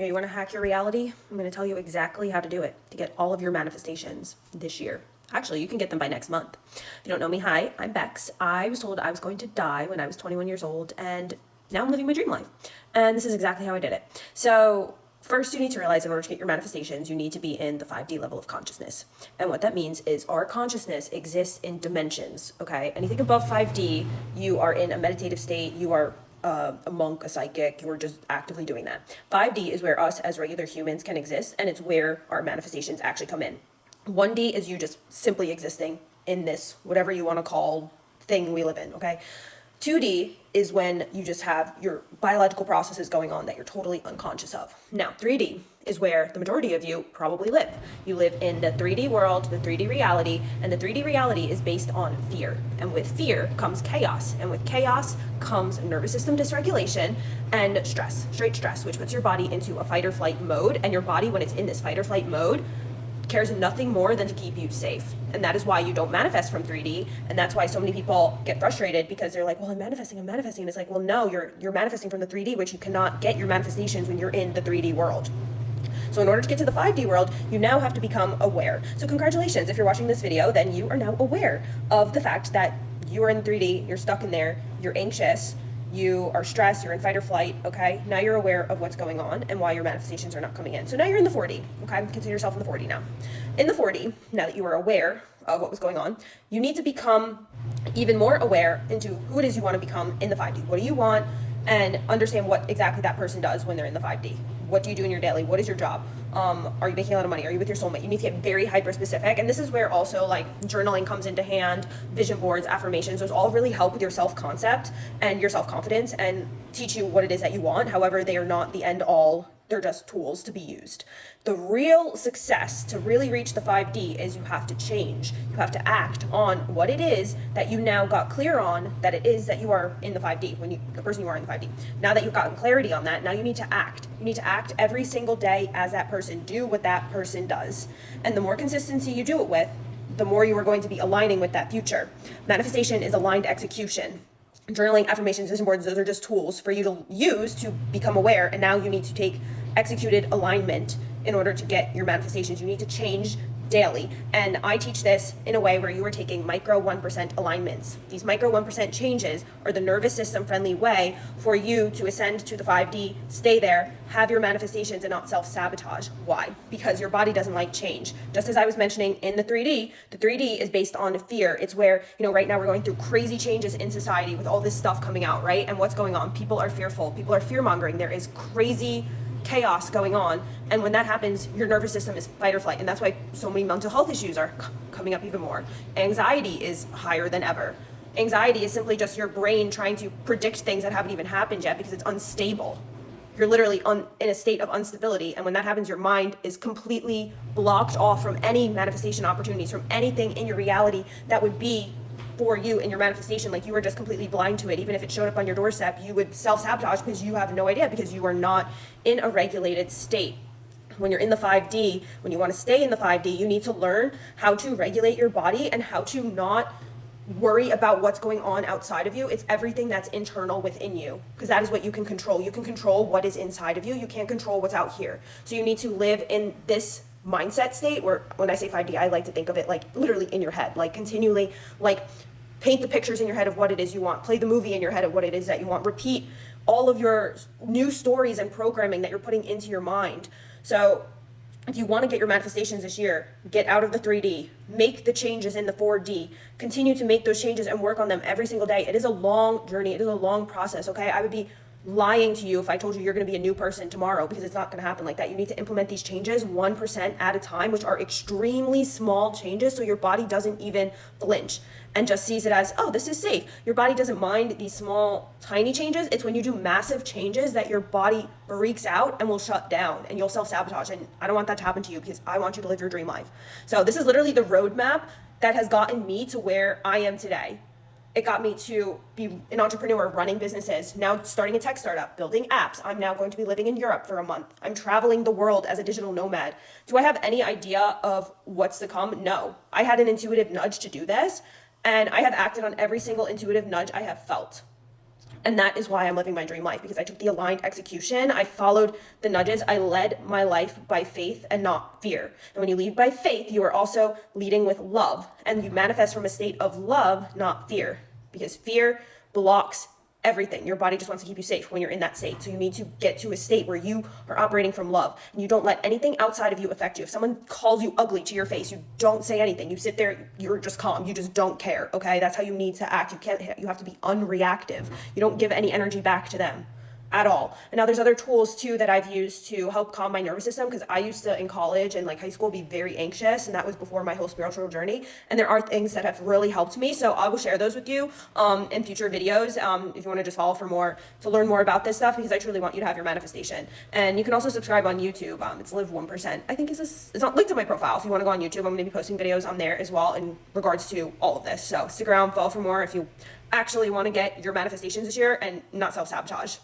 You want to hack your reality? I'm going to tell you exactly how to do it to get all of your manifestations this year. Actually, you can get them by next month. If you don't know me, hi, I'm Bex. I was told I was going to die when I was 21 years old, and now I'm living my dream life. And this is exactly how I did it. So first, you need to realize in order to get your manifestations, you need to be in the 5D level of consciousness. And what that means is our consciousness exists in dimensions, okay? Anything above 5D, you are in a meditative state, you are a monk, a psychic, you're just actively doing that. 5D is where us as regular humans can exist, and it's where our manifestations actually come in. 1D is you just simply existing in this, whatever you want to call thing we live in, okay? 2D is when you just have your biological processes going on that you're totally unconscious of. Now, 3D is where the majority of you probably live. You live in the 3D world, the 3D reality, and the 3D reality is based on fear. And with fear comes chaos. And with chaos comes nervous system dysregulation and stress, straight stress, which puts your body into a fight or flight mode. And your body, when it's in this fight or flight mode, cares nothing more than to keep you safe. And that is why you don't manifest from 3D. And that's why so many people get frustrated because they're like, well, I'm manifesting. And it's like, well, no, you're manifesting from the 3D, which you cannot get your manifestations when you're in the 3D world. So in order to get to the 5D world, you now have to become aware. So congratulations, if you're watching this video, then you are now aware of the fact that you are in 3D, you're stuck in there, you're anxious, you are stressed, you're in fight or flight, okay? Now you're aware of what's going on and why your manifestations are not coming in. So now you're in the 4D, okay? Consider yourself in the 4D now. In the 4D, now that you are aware of what was going on, you need to become even more aware into who it is you want to become in the 5D. What do you want? And understand what exactly that person does when they're in the 5D. What do you do in your daily? What is your job? Are you making a lot of money? Are you with your soulmate? You need to get very hyper specific. And this is where also like journaling comes into hand, vision boards, affirmations. Those all really help with your self-concept and your self-confidence and teach you what it is that you want. However, they are not the end all. They're just tools to be used. The real success to really reach the 5D is you have to change. You have to act on what it is that you now got clear on that it is that you are in the 5D, the person you are in the 5D. Now that you've gotten clarity on that, now you need to act. You need to act every single day as that person. Do what that person does. And the more consistency you do it with, the more you are going to be aligning with that future. Manifestation is aligned execution. Journaling, affirmations, vision boards, those are just tools for you to use to become aware. And now you need to take executed alignment in order to get your manifestations. You need to change daily. And I teach this in a way where you are taking micro 1% alignments. These micro 1% changes are the nervous system friendly way for you to ascend to the 5D, stay there, have your manifestations and not self-sabotage. Why? Because your body doesn't like change. Just as I was mentioning in the 3D is based on fear. It's where, right now we're going through crazy changes in society with all this stuff coming out, right? And what's going on? People are fearful. People are fear-mongering. There is crazy chaos going on, and when that happens, your nervous system is fight or flight, and that's why so many mental health issues are coming up even more. Anxiety is higher than ever. Anxiety is simply just your brain trying to predict things that haven't even happened yet because it's unstable. You're literally in a state of instability, and when that happens, your mind is completely blocked off from any manifestation opportunities, from anything in your reality that would be for you in your manifestation. Like you were just completely blind to it. Even if it showed up on your doorstep, you would self-sabotage because you have no idea, because you are not in a regulated state. When you're in the 5D, when you want to stay in the 5D, you need to learn how to regulate your body and how to not worry about what's going on outside of you. It's everything that's internal within you, because that is what you can control. You can control what is inside of you. You can't control what's out here. So you need to live in this mindset state where, when I say 5D, I like to think of it like literally in your head, like continually, like paint the pictures in your head of what it is you want, play the movie in your head of what it is that you want, repeat all of your new stories and programming that you're putting into your mind. So if you want to get your manifestations this year, get out of the 3D, make the changes in the 4D, continue to make those changes and work on them every single day. It is a long journey. It is a long process, okay? I would be lying to you if I told you you're going to be a new person tomorrow, because it's not going to happen like that. You need to implement these changes 1% at a time, which are extremely small changes, so your body doesn't even flinch and just sees it as, oh, this is safe. Your body doesn't mind these small, tiny changes. It's when you do massive changes that your body freaks out and will shut down and you'll self-sabotage. And I don't want that to happen to you, because I want you to live your dream life. So this is literally the roadmap that has gotten me to where I am today. It got me to be an entrepreneur, running businesses, now starting a tech startup, building apps. I'm now going to be living in Europe for a month. I'm traveling the world as a digital nomad. Do I have any idea of what's to come? No. I had an intuitive nudge to do this, and I have acted on every single intuitive nudge I have felt. And that is why I'm living my dream life, because I took the aligned execution. I followed the nudges. I led my life by faith and not fear. And when you lead by faith, you are also leading with love. And you manifest from a state of love, not fear. Because fear blocks everything. Your body just wants to keep you safe when you're in that state. So you need to get to a state where you are operating from love and you don't let anything outside of you affect you. If someone calls you ugly to your face, you don't say anything. You sit there, you're just calm. You just don't care. Okay. That's how you need to act. You have to be unreactive. You don't give any energy back to them at all. And now there's other tools too that I've used to help calm my nervous system, because I used to in college and like high school be very anxious, and that was before my whole spiritual journey. And there are things that have really helped me, so I will share those with you in future videos if you want to just follow for more to learn more about this stuff, because I truly want you to have your manifestation. And you can also subscribe on YouTube. It's Live 1%. I think it's not linked to my profile. If you want to go on YouTube, I'm going to be posting videos on there as well in regards to all of this. So stick around, follow for more if you actually want to get your manifestations this year and not self-sabotage.